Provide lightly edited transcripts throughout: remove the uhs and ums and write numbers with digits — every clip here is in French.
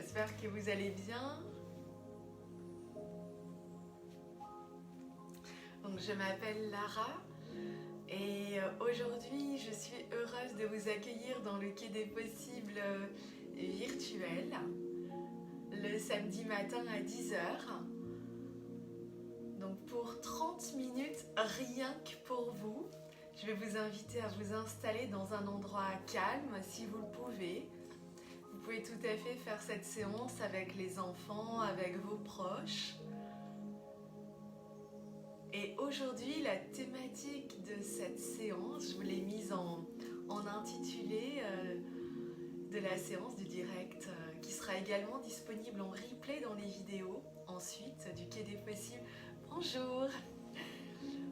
j'espère que vous allez bien. Donc, je m'appelle Lara et aujourd'hui je suis heureuse de vous accueillir dans le Quai des Possibles virtuel le samedi matin à 10 h. Donc pour 30 minutes rien que pour vous. Je vais vous inviter à vous installer dans un endroit calme si vous le pouvez. Vous pouvez tout à fait faire cette séance avec les enfants, avec vos proches. Et aujourd'hui, la thématique de cette séance, je vous l'ai mise en intitulé de la séance du direct qui sera également disponible en replay dans les vidéos ensuite du Quai des Possibles. Bonjour!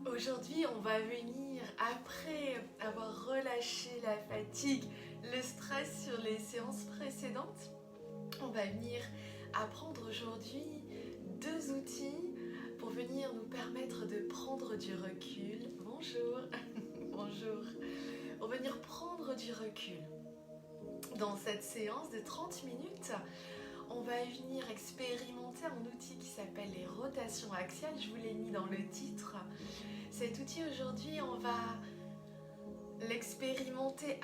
Aujourd'hui, on va venir, après avoir relâché la fatigue, le stress sur les séances précédentes, on va venir apprendre aujourd'hui 2 outils pour venir nous permettre de prendre du recul. Bonjour! Bonjour! Pour venir prendre du recul. Dans cette séance de 30 minutes, on va venir expérimenter un outil qui s'appelle les rotations axiales. Je vous l'ai mis dans le titre. Cet outil aujourd'hui, on va l'expérimenter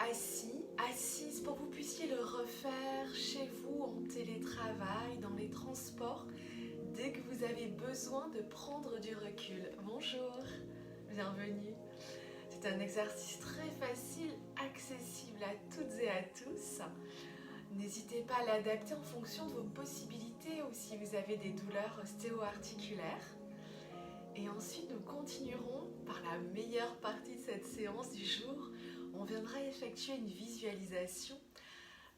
assise pour que vous puissiez le refaire chez vous en télétravail, dans les transports, dès que vous avez besoin de prendre du recul. Bonjour, bienvenue. C'est un exercice très facile, accessible à toutes et à tous. N'hésitez pas à l'adapter en fonction de vos possibilités ou si vous avez des douleurs ostéo-articulaires. Et ensuite, nous continuerons par la meilleure partie de cette séance du jour. On viendra effectuer une visualisation.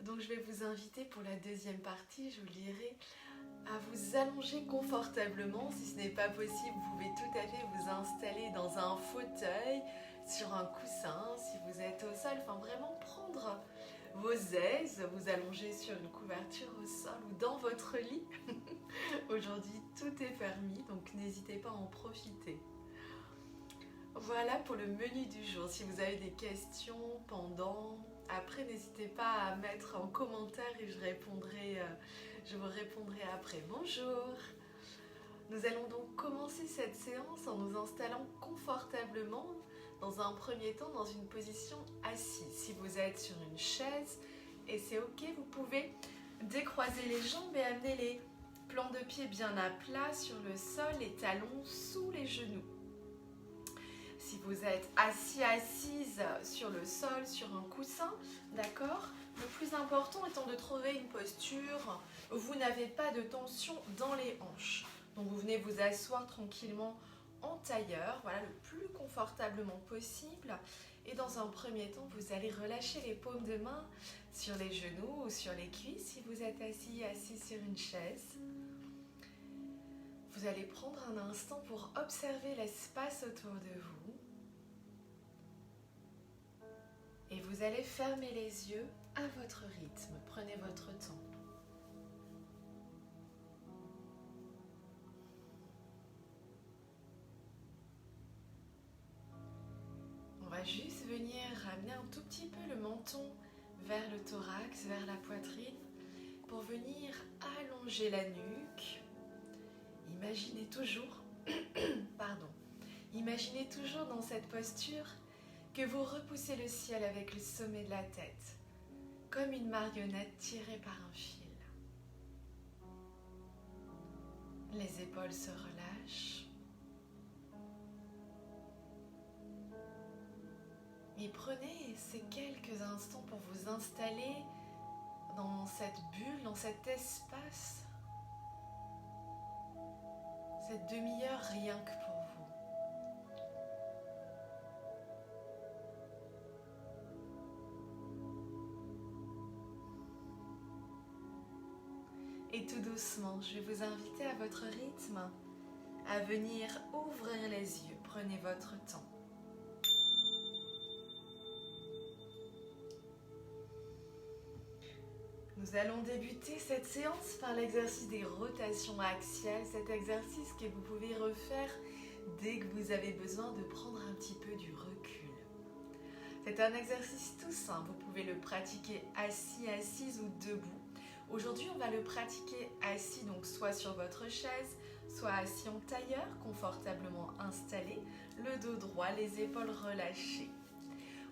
Donc, je vais vous inviter pour la deuxième partie, je vous le dirai, à vous allonger confortablement. Si ce n'est pas possible, vous pouvez tout à fait vous installer dans un fauteuil, sur un coussin, si vous êtes au sol. Enfin, vraiment prendre vos aises, vous allonger sur une couverture au sol ou dans votre lit. Aujourd'hui, tout est permis, donc n'hésitez pas à en profiter. Voilà pour le menu du jour. Si vous avez des questions pendant, après, n'hésitez pas à mettre en commentaire et je vous répondrai après. Bonjour! Nous allons donc commencer cette séance en nous installant confortablement, dans un premier temps, dans une position assise. Si vous êtes sur une chaise, et c'est ok, vous pouvez décroiser les jambes et amener les plans de pied bien à plat sur le sol, les talons sous les genoux. Si vous êtes assise sur le sol, sur un coussin, d'accord? Le plus important étant de trouver une posture où vous n'avez pas de tension dans les hanches. Donc vous venez vous asseoir tranquillement en tailleur, voilà, le plus confortablement possible. Et dans un premier temps, vous allez relâcher les paumes de main sur les genoux ou sur les cuisses si vous êtes assis sur une chaise. Vous allez prendre un instant pour observer l'espace autour de vous. Et vous allez fermer les yeux à votre rythme. Prenez votre temps. On va juste venir ramener un tout petit peu le menton vers le thorax, vers la poitrine, pour venir allonger la nuque. Imaginez toujours, imaginez toujours dans cette posture que vous repoussez le ciel avec le sommet de la tête, comme une marionnette tirée par un fil. Les épaules se relâchent. Et prenez ces quelques instants pour vous installer dans cette bulle, dans cet espace, cette demi-heure rien que pour vous. Et tout doucement, je vais vous inviter à votre rythme à venir ouvrir les yeux. Prenez votre temps. Nous allons débuter cette séance par l'exercice des rotations axiales, cet exercice que vous pouvez refaire dès que vous avez besoin de prendre un petit peu du recul. C'est un exercice tout simple, vous pouvez le pratiquer assis, assise ou debout, Aujourd'hui, on va le pratiquer assis, donc soit sur votre chaise, soit assis en tailleur, confortablement installé, le dos droit, les épaules relâchées.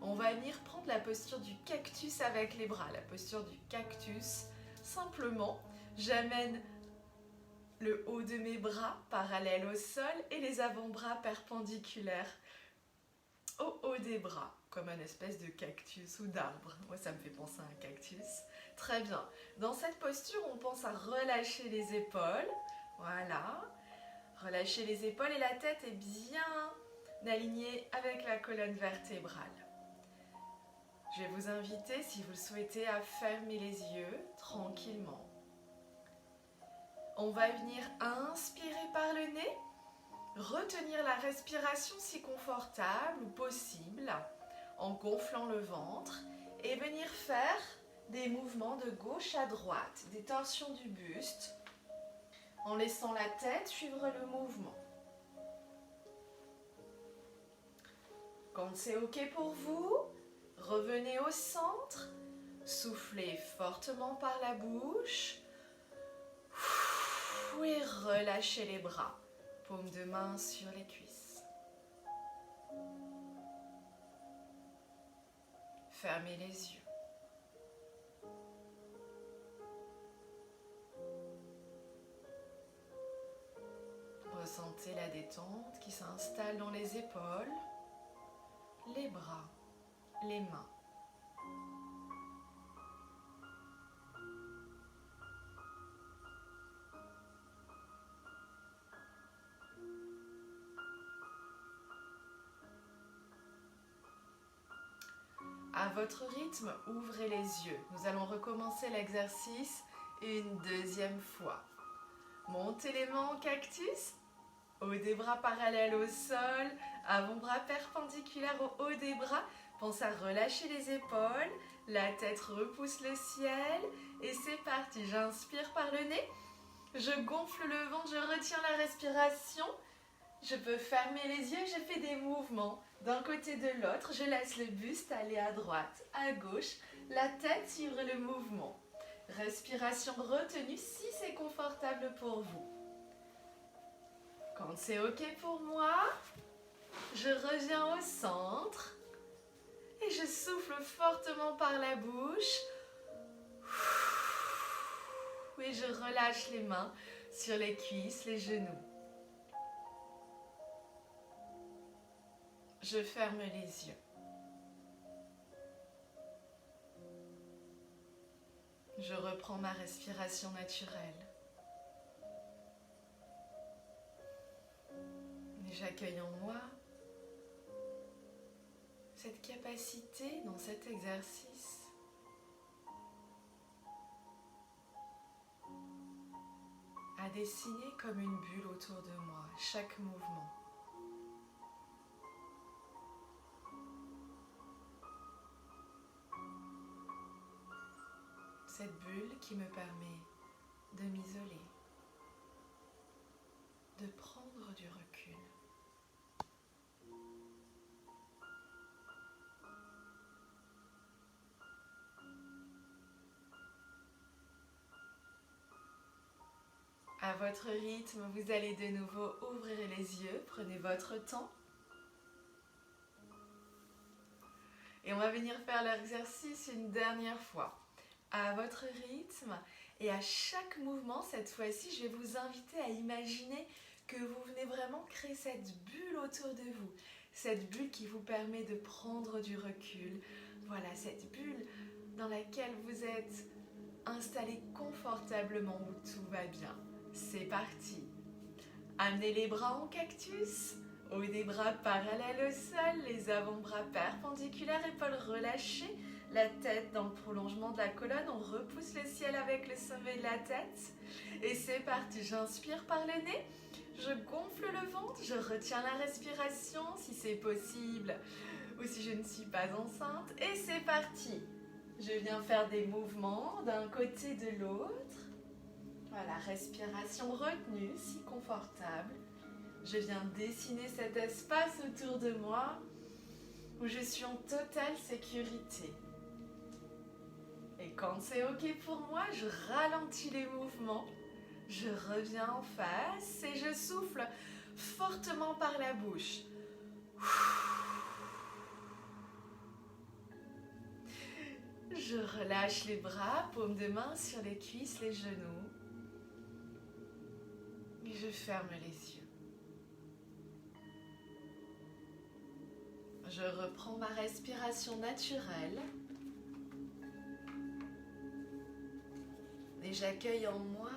On va venir prendre la posture du cactus avec les bras. La posture du cactus, simplement, j'amène le haut de mes bras parallèle au sol et les avant-bras perpendiculaires au haut des bras, comme un espèce de cactus ou d'arbre. Moi, ça me fait penser à un cactus. Très bien. Dans cette posture, on pense à relâcher les épaules. Voilà. Relâcher les épaules et la tête est bien alignée avec la colonne vertébrale. Je vais vous inviter, si vous le souhaitez, à fermer les yeux tranquillement. On va venir inspirer par le nez, retenir la respiration si confortable ou possible, en gonflant le ventre, et venir faire des mouvements de gauche à droite, des torsions du buste, en laissant la tête suivre le mouvement. Quand c'est OK pour vous, revenez au centre, soufflez fortement par la bouche et relâchez les bras, paume de main sur les cuisses. Fermez les yeux. Ressentez la détente qui s'installe dans les épaules, les bras, les mains. À votre rythme, ouvrez les yeux. Nous allons recommencer l'exercice une deuxième fois. Montez les mains en cactus, haut des bras parallèles au sol, avant-bras perpendiculaire au haut des bras. Pensez à relâcher les épaules, la tête repousse le ciel et c'est parti. J'inspire par le nez, je gonfle le ventre, je retiens la respiration. Je peux fermer les yeux, je fais des mouvements d'un côté de l'autre. Je laisse le buste aller à droite, à gauche, la tête suivre le mouvement. Respiration retenue si c'est confortable pour vous. Quand c'est OK pour moi, je reviens au centre et je souffle fortement par la bouche. Et je relâche les mains sur les cuisses, les genoux. Je ferme les yeux. Je reprends ma respiration naturelle. Et j'accueille en moi cette capacité dans cet exercice à dessiner comme une bulle autour de moi, chaque mouvement. Cette bulle qui me permet de m'isoler, de prendre du recul. À votre rythme, vous allez de nouveau ouvrir les yeux, prenez votre temps. Et on va venir faire l'exercice une dernière fois. À votre rythme et à chaque mouvement, cette fois-ci, je vais vous inviter à imaginer que vous venez vraiment créer cette bulle autour de vous. Cette bulle qui vous permet de prendre du recul. Voilà, cette bulle dans laquelle vous êtes installé confortablement où tout va bien. C'est parti. Amenez les bras en cactus, haut des bras parallèles au sol, les avant-bras perpendiculaires, épaules relâchées, la tête dans le prolongement de la colonne, on repousse le ciel avec le sommet de la tête. Et c'est parti, j'inspire par le nez, je gonfle le ventre, je retiens la respiration si c'est possible ou si je ne suis pas enceinte. Et c'est parti, je viens faire des mouvements d'un côté de l'autre. Voilà, respiration retenue, si confortable. Je viens dessiner cet espace autour de moi où je suis en totale sécurité. Et quand c'est ok pour moi, je ralentis les mouvements. Je reviens en face et je souffle fortement par la bouche. Je relâche les bras, paumes de main sur les cuisses, les genoux. Et je ferme les yeux. Je reprends ma respiration naturelle. Et j'accueille en moi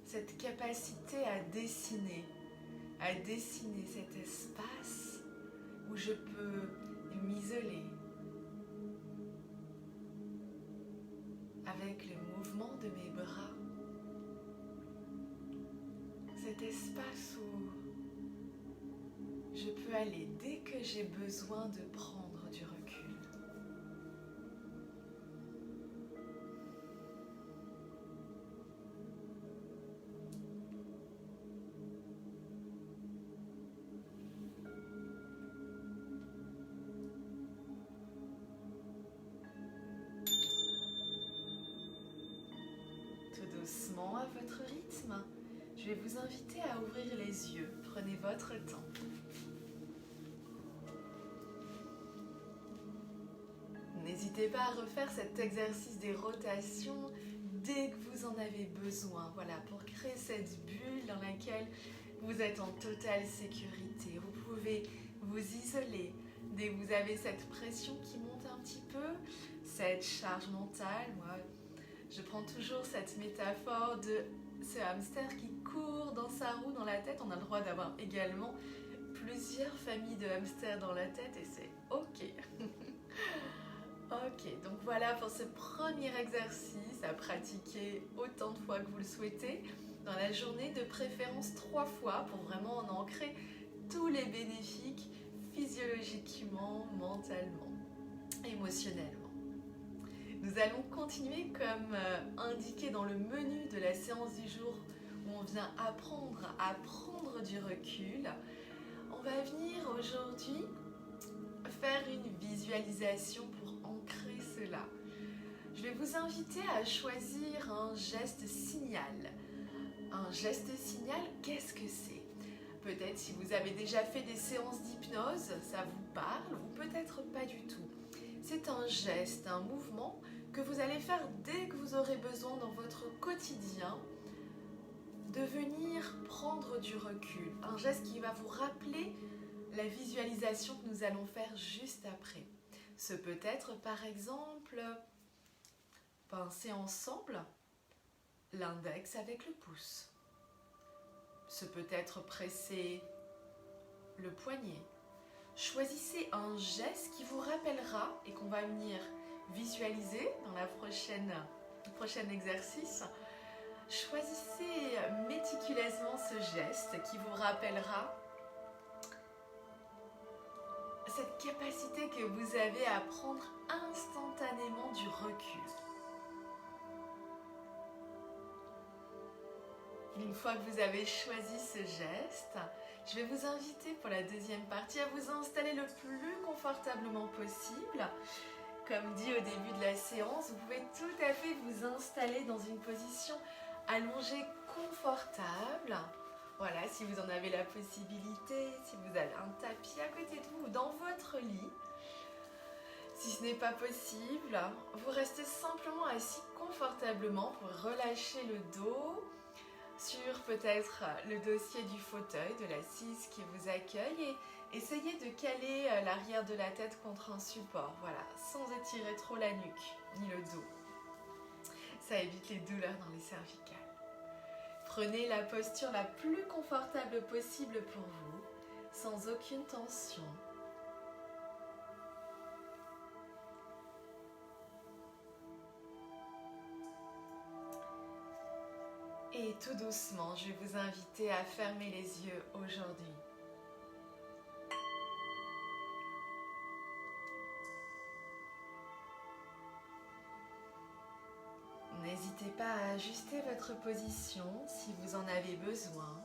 cette capacité à dessiner cet espace où je peux m'isoler avec le mouvement de mes bras. Cet espace où je peux aller dès que j'ai besoin de prendre du recul. Tout doucement, à votre rythme, je vais vous inviter à ouvrir les yeux. Prenez votre temps. N'hésitez pas à refaire cet exercice des rotations dès que vous en avez besoin. Voilà, pour créer cette bulle dans laquelle vous êtes en totale sécurité. Vous pouvez vous isoler dès que vous avez cette pression qui monte un petit peu, cette charge mentale. Moi, je prends toujours cette métaphore de ce hamster qui court dans sa roue dans la tête. On a le droit d'avoir également plusieurs familles de hamsters dans la tête et c'est ok. Ok, donc voilà pour ce premier exercice à pratiquer autant de fois que vous le souhaitez dans la journée, de préférence 3 fois pour vraiment en ancrer tous les bénéfices physiologiquement, mentalement, émotionnellement. Nous allons continuer comme indiqué dans le menu de la séance du jour où on vient apprendre à prendre du recul. On va venir aujourd'hui faire une visualisation pour ancrer cela. Je vais vous inviter à choisir un geste signal. Un geste signal, qu'est-ce que c'est? Peut-être si vous avez déjà fait des séances d'hypnose, ça vous parle ou peut-être pas du tout. C'est un geste, un mouvement que vous allez faire dès que vous aurez besoin dans votre quotidien de venir prendre du recul. Un geste qui va vous rappeler la visualisation que nous allons faire juste après. Ce peut être par exemple pincer ensemble l'index avec le pouce. Ce peut être presser le poignet. Choisissez un geste qui vous rappellera et qu'on va venir visualiser dans le prochain exercice. Choisissez méticuleusement ce geste qui vous rappellera cette capacité que vous avez à prendre instantanément du recul. Une fois que vous avez choisi ce geste, je vais vous inviter pour la deuxième partie à vous installer le plus confortablement possible. Comme dit au début de la séance, vous pouvez tout à fait vous installer dans une position allongée confortable. Voilà, si vous en avez la possibilité, si vous avez un tapis à côté de vous ou dans votre lit. Si ce n'est pas possible, vous restez simplement assis confortablement pour relâcher le dos sur peut-être le dossier du fauteuil, de l'assise qui vous accueille et essayez de caler l'arrière de la tête contre un support, voilà, sans étirer trop la nuque ni le dos. Ça évite les douleurs dans les cervicales. Prenez la posture la plus confortable possible pour vous, sans aucune tension. Et tout doucement, je vais vous inviter à fermer les yeux aujourd'hui. N'hésitez pas à ajuster votre position si vous en avez besoin.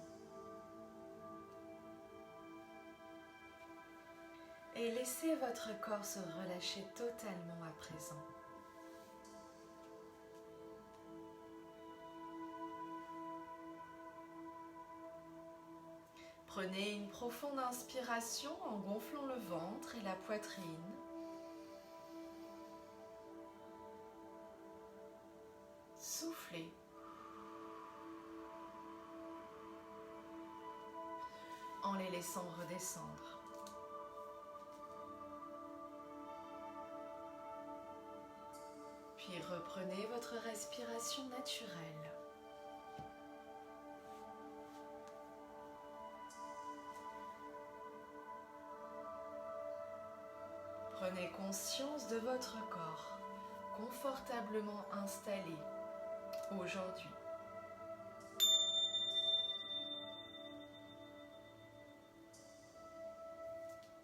Et laissez votre corps se relâcher totalement à présent. Prenez une profonde inspiration en gonflant le ventre et la poitrine. Soufflez. En les laissant redescendre. Puis reprenez votre respiration naturelle. Prenez conscience de votre corps, confortablement installé aujourd'hui.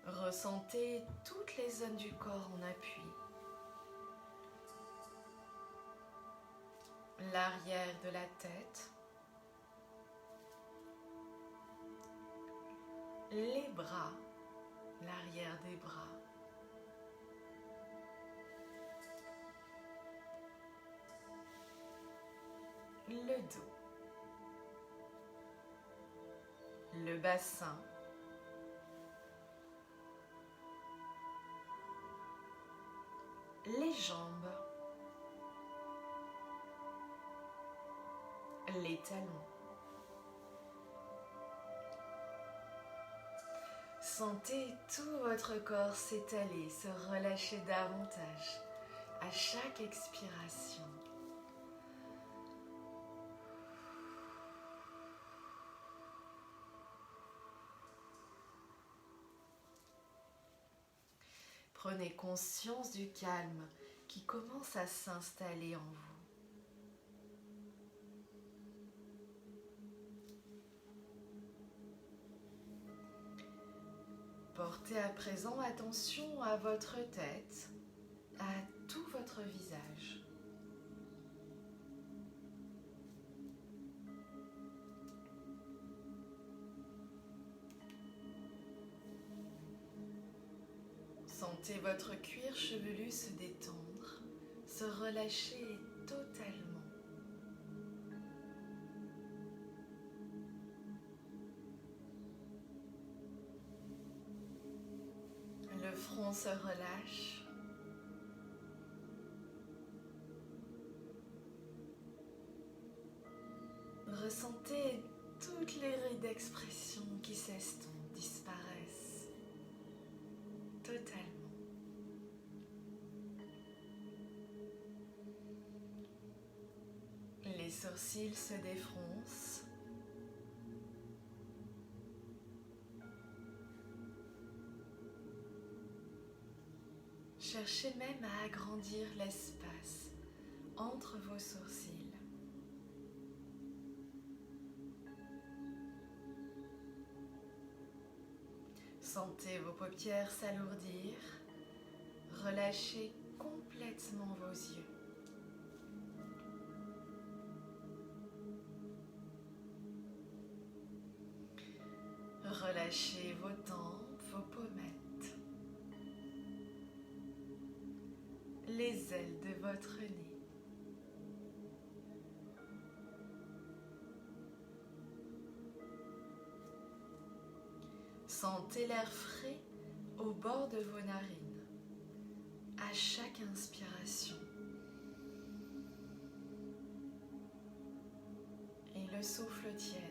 Ressentez toutes les zones du corps en appui. L'arrière de la tête, les bras, l'arrière des bras, le dos, le bassin, les jambes, les talons. Sentez tout votre corps s'étaler, se relâcher davantage à chaque expiration. Prenez conscience du calme qui commence à s'installer en vous. Portez à présent attention à votre tête, à tout votre visage. Sentez votre cuir chevelu se détendre, se relâcher totalement. Le front se relâche. Ressentez toutes les rides d'expression qui s'estompent, disparaissent totalement. Les sourcils se défroncent. Cherchez même à agrandir l'espace entre vos sourcils. Sentez vos paupières s'alourdir, relâchez complètement vos yeux. Relâchez vos tempes, vos pommettes, les ailes de votre nez. Sentez l'air frais au bord de vos narines à chaque inspiration et le souffle tiède.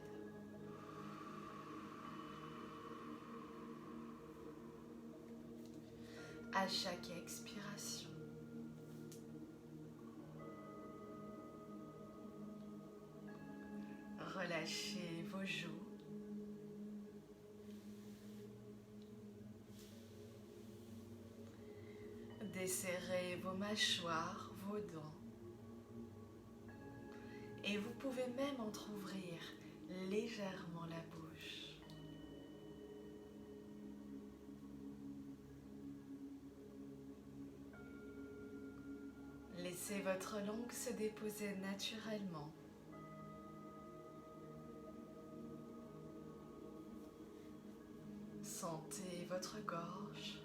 À chaque expiration. Relâchez vos joues. Desserrez vos mâchoires, vos dents. Et vous pouvez même entrouvrir légèrement la bouche. Laissez votre langue se déposer naturellement. Sentez votre gorge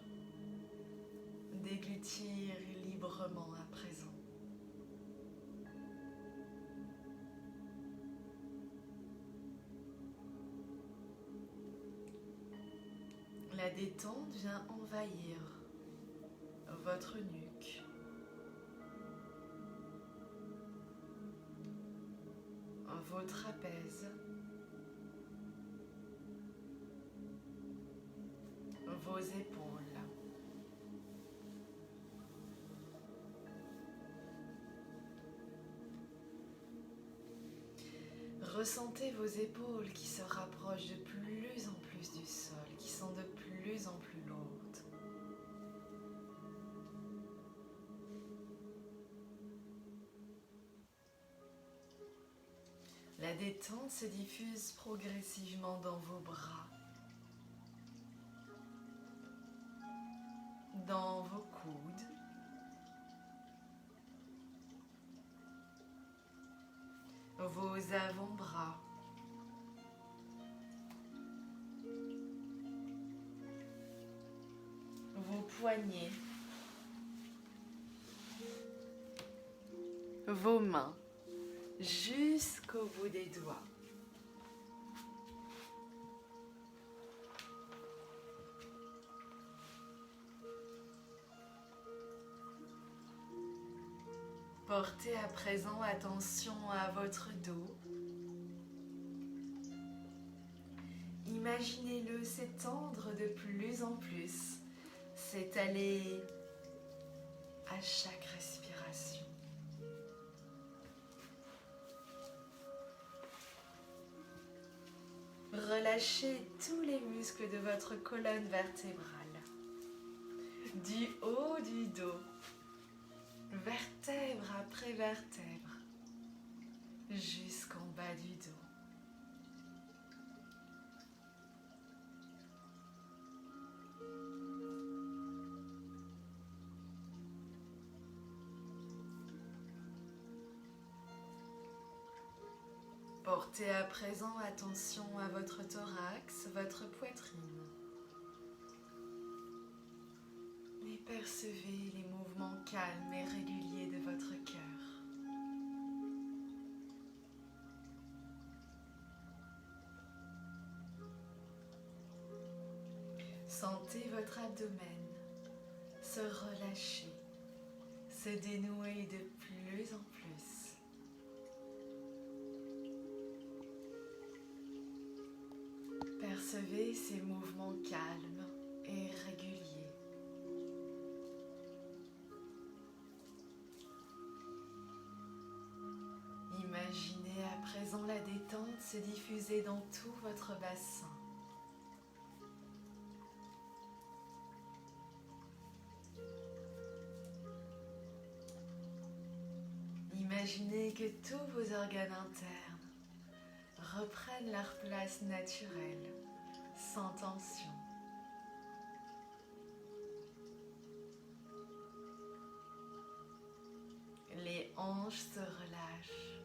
déglutir librement à présent. La détente vient envahir votre nuque, vos trapèzes, vos épaules. Ressentez vos épaules qui se rapprochent de plus en plus du sol, qui sont de plus en plus lourdes. La détente se diffuse progressivement dans vos bras, dans vos coudes, vos avant-bras, vos poignets, vos mains, jusqu'au bout des doigts. Portez à présent attention à votre dos. Imaginez-le s'étendre de plus en plus, s'étaler à chaque respiration. Relâchez tous les muscles de votre colonne vertébrale, du haut du dos, vertèbre après vertèbre, jusqu'en bas du dos. Portez à présent attention à votre thorax, votre poitrine. Et percevez les mouvements calmes et réguliers de votre cœur. Sentez votre abdomen se relâcher, se dénouer de plus en plus. Percevez ces mouvements calmes et réguliers. Imaginez à présent la détente se diffuser dans tout votre bassin. Imaginez que tous vos organes internes reprennent leur place naturelle, sans tension. Les hanches se relâchent.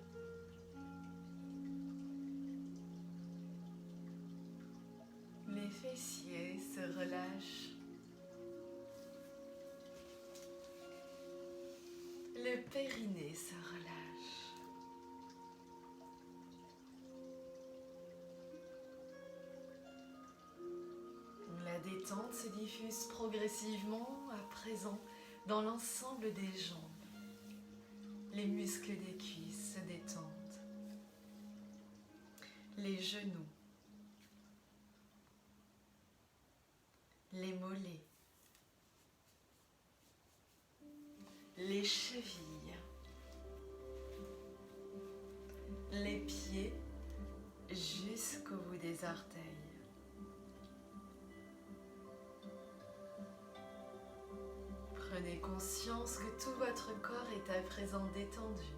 Les fessiers se relâchent. Le périnée se relâche. La détente se diffuse progressivement à présent dans l'ensemble des jambes. Les muscles des cuisses se détendent. Les genoux. Les mollets. Les chevilles. Les pieds jusqu'au bout des orteils. Prenez conscience que tout votre corps est à présent détendu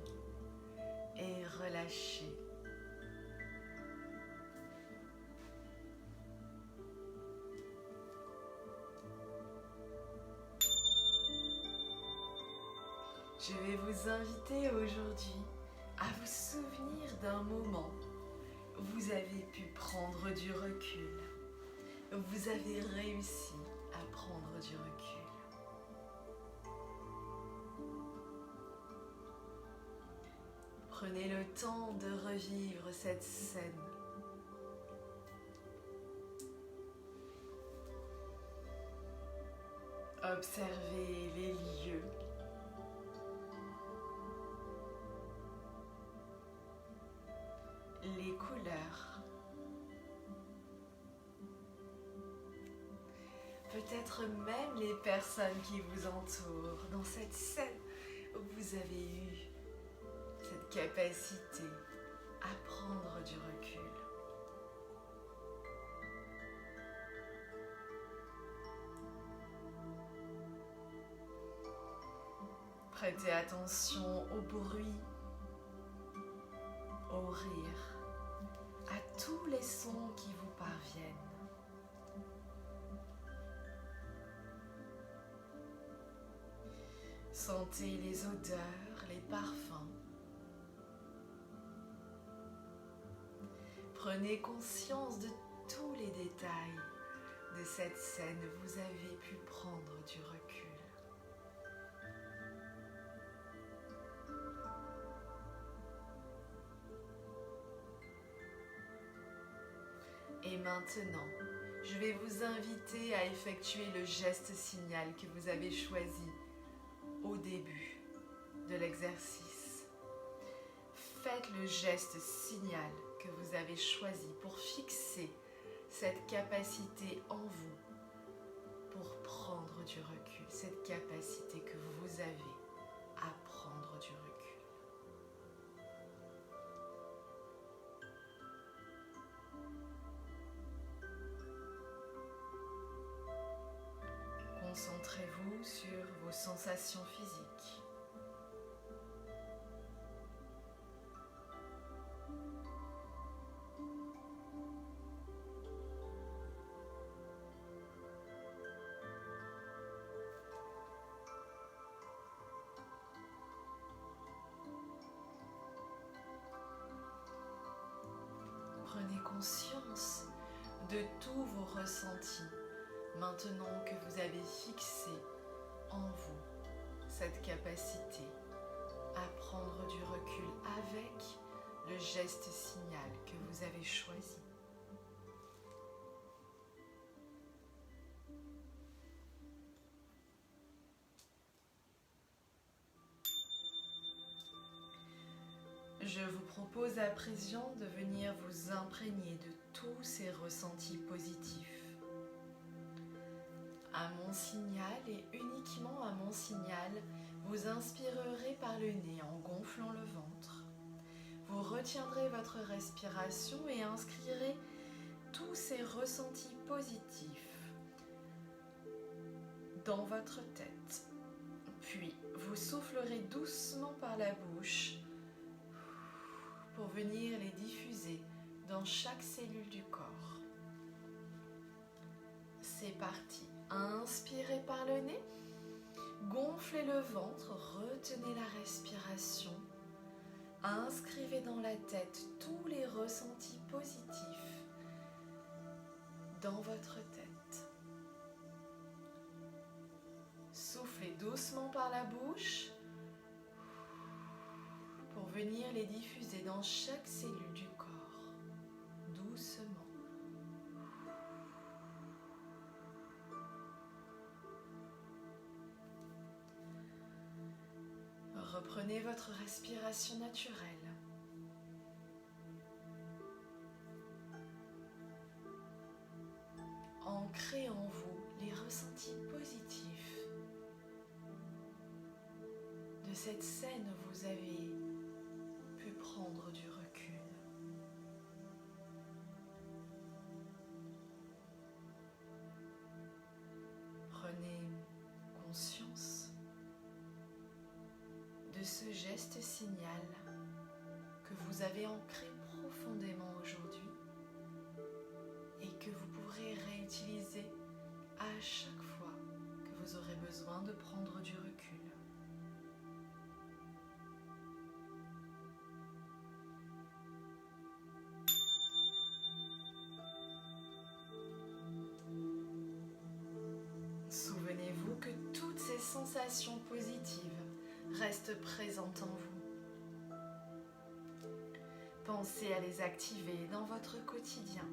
et relâché. Je vais vous inviter aujourd'hui à vous souvenir d'un moment où vous avez pu prendre du recul. Vous avez réussi à prendre du recul. Prenez le temps de revivre cette scène. Observez les lieux, les couleurs, peut-être même les personnes qui vous entourent dans cette scène où vous avez eu cette capacité à prendre du recul. Prêtez attention au bruit, au rire, à tous les sons qui vous parviennent. Sentez les odeurs, les parfums. Prenez conscience de tous les détails de cette scène où vous avez pu prendre du recul. Et maintenant, je vais vous inviter à effectuer le geste signal que vous avez choisi au début de l'exercice. Faites le geste signal que vous avez choisi pour fixer cette capacité en vous, pour prendre du recul, cette capacité que vous avez à prendre du recul. Concentrez-vous sur vos sensations physiques. Prenez conscience de tous vos ressentis maintenant que vous avez fixé en vous cette capacité à prendre du recul avec le geste signal que vous avez choisi. Je vous propose à présent de venir vous imprégner de tous ces ressentis positifs. À mon signal et uniquement à mon signal, vous inspirerez par le nez en gonflant le ventre. Vous retiendrez votre respiration et inscrirez tous ces ressentis positifs dans votre tête. Puis, vous soufflerez doucement par la bouche pour venir les diffuser dans chaque cellule du corps. C'est parti. Inspirez par le nez, gonflez le ventre, retenez la respiration. Inscrivez dans la tête tous les ressentis positifs dans votre tête. Soufflez doucement par la bouche pour venir les diffuser dans chaque cellule du corps, doucement. Reprenez votre respiration naturelle. Ancrez en vous les ressentis positifs de cette scène où vous avez pu prendre du recul. Prenez conscience de ce geste signal que vous avez ancré profondément aujourd'hui et que vous pourrez réutiliser à chaque fois que vous aurez besoin de prendre du recul. Souvenez-vous que toutes ces sensations positives restent présentes en vous. Pensez à les activer dans votre quotidien.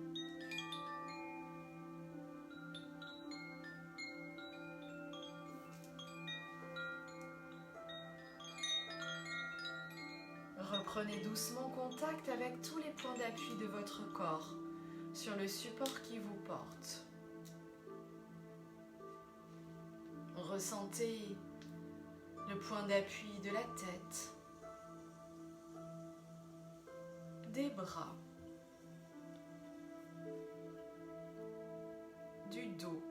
Prenez doucement contact avec tous les points d'appui de votre corps sur le support qui vous porte. Ressentez le point d'appui de la tête, des bras, du dos,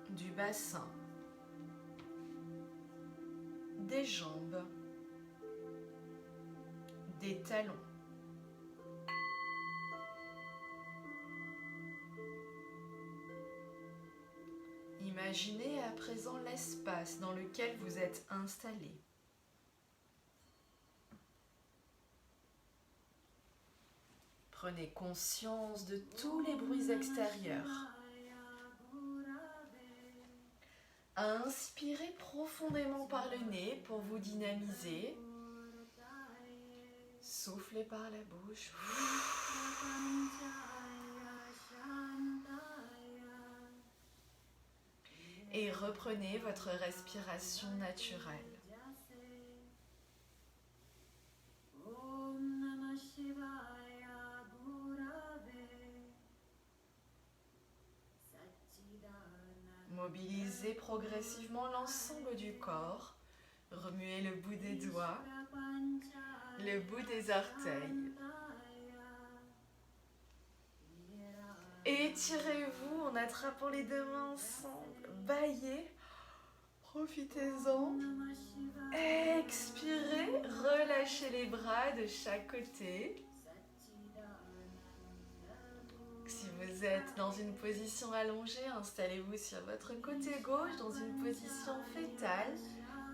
du bassin, des jambes, des talons. Imaginez à présent l'espace dans lequel vous êtes installé. Prenez conscience de tous les bruits extérieurs. Inspirez profondément par le nez pour vous dynamiser. Soufflez par la bouche. Et reprenez votre respiration naturelle. Mobilisez progressivement l'ensemble du corps. Remuez le bout des doigts, le bout des orteils. Étirez-vous en attrapant les deux mains ensemble. Baillez. Profitez-en. Expirez. Relâchez les bras de chaque côté. Si vous êtes dans une position allongée, installez-vous sur votre côté gauche dans une position fétale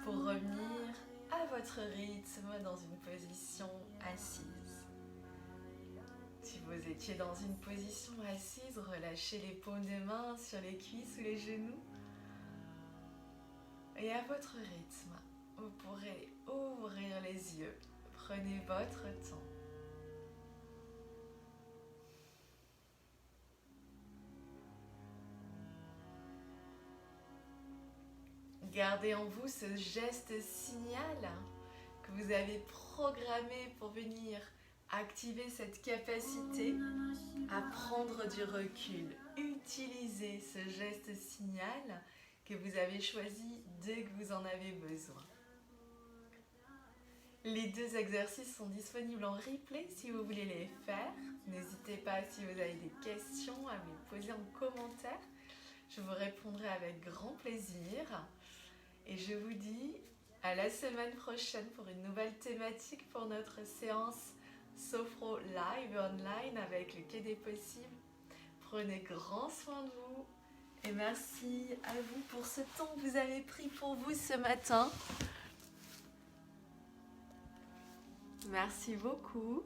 pour revenir à votre rythme dans une position assise. Si vous étiez dans une position assise, relâchez les paumes des mains sur les cuisses ou les genoux. Et à votre rythme, vous pourrez ouvrir les yeux. Prenez votre temps. Gardez en vous ce geste signal que vous avez programmé pour venir activer cette capacité à prendre du recul. Utilisez ce geste signal que vous avez choisi dès que vous en avez besoin. Les deux exercices sont disponibles en replay si vous voulez les faire. N'hésitez pas, si vous avez des questions, à me les poser en commentaire. Je vous répondrai avec grand plaisir. Et je vous dis à la semaine prochaine pour une nouvelle thématique pour notre séance Sophro Live et Online avec le Quai des Possibles. Prenez grand soin de vous et merci à vous pour ce temps que vous avez pris pour vous ce matin. Merci beaucoup.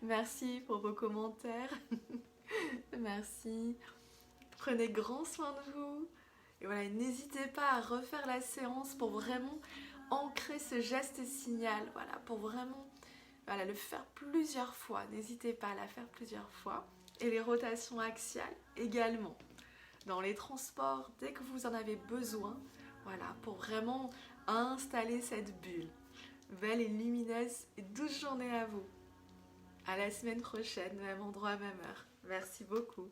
Merci pour vos commentaires. Merci. Prenez grand soin de vous. Et voilà, n'hésitez pas à refaire la séance pour vraiment ancrer ce geste signal. Voilà, pour vraiment le faire plusieurs fois. N'hésitez pas à la faire plusieurs fois. Et les rotations axiales également. Dans les transports, dès que vous en avez besoin, voilà, pour vraiment installer cette bulle. Belle et lumineuse et douce journée à vous. À la semaine prochaine, même endroit, même heure. Merci beaucoup.